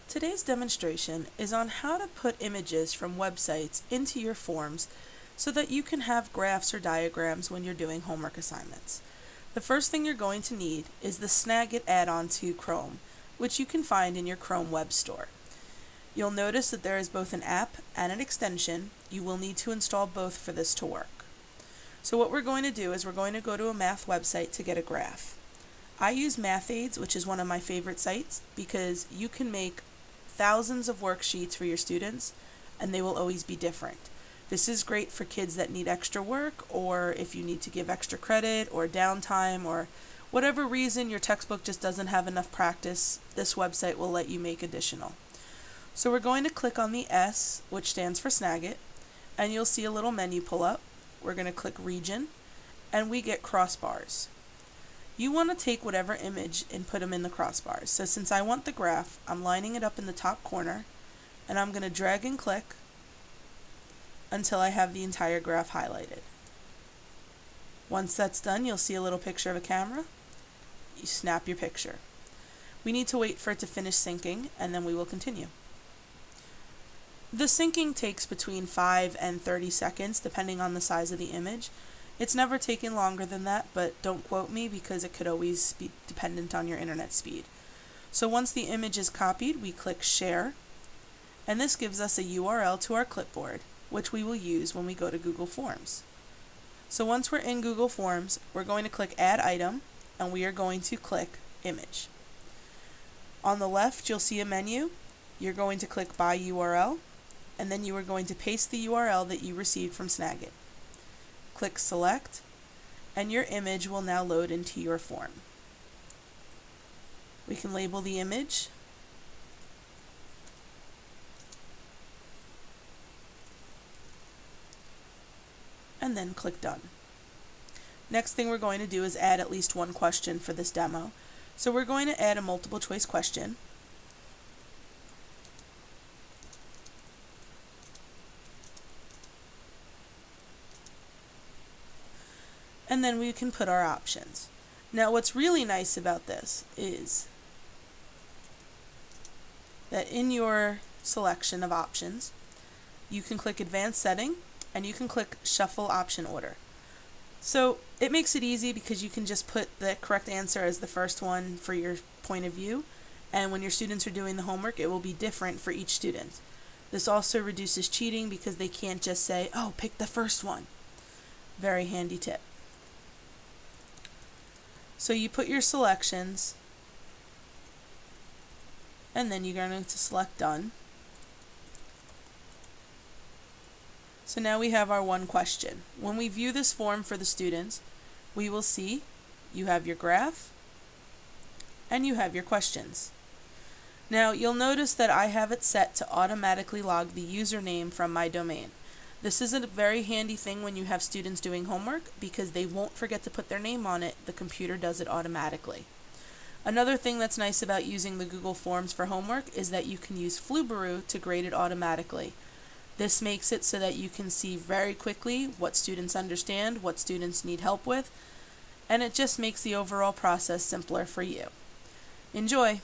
Today's demonstration is on how to put images from websites into your forms so that you can have graphs or diagrams when you're doing homework assignments. The first thing you're going to need is the Snagit add-on to Chrome, which you can find in your Chrome web store. You'll notice that there is both an app and an extension. You will need to install both for this to work. So what we're going to do is we're going to go to a math website to get a graph. I use MathAids, which is one of my favorite sites, because you can make thousands of worksheets for your students and they will always be different. This is great for kids that need extra work, or if you need to give extra credit or downtime, or whatever reason your textbook just doesn't have enough practice. This website will let you make additional. So we're going to click on the S, which stands for Snagit, and you'll see a little menu pull up. We're going to click Region, and we get crossbars. You want to take whatever image and put them in the crossbars. So since I want the graph, I'm lining it up in the top corner, and I'm going to drag and click until I have the entire graph highlighted. Once that's done, you'll see a little picture of a camera. You snap your picture. We need to wait for it to finish syncing, and then we will continue. The syncing takes between 5 and 30 seconds, depending on the size of the image. It's never taken longer than that, but don't quote me because it could always be dependent on your internet speed. So once the image is copied, we click Share, and this gives us a URL to our clipboard, which we will use when we go to Google Forms. So once we're in Google Forms, we're going to click Add Item, and we are going to click Image. On the left, you'll see a menu. You're going to click By URL, and then you are going to paste the URL that you received from Snagit. Click Select, and your image will now load into your form. We can label the image, and then click Done. Next thing we're going to do is add at least one question for this demo. So we're going to add a multiple choice question. And then we can put our options. Now what's really nice about this is that in your selection of options, you can click Advanced Setting and you can click Shuffle Option Order. So it makes it easy because you can just put the correct answer as the first one for your point of view, and when your students are doing the homework, it will be different for each student. This also reduces cheating because they can't just say, oh, pick the first one. Very handy tip. So you put your selections, and then you're going to select Done. So now we have our one question. When we view this form for the students, we will see you have your graph and you have your questions. Now you'll notice that I have it set to automatically log the username from my domain. This is a very handy thing when you have students doing homework because they won't forget to put their name on it. The computer does it automatically. Another thing that's nice about using the Google Forms for homework is that you can use Flubaroo to grade it automatically. This makes it so that you can see very quickly what students understand, what students need help with, and it just makes the overall process simpler for you. Enjoy!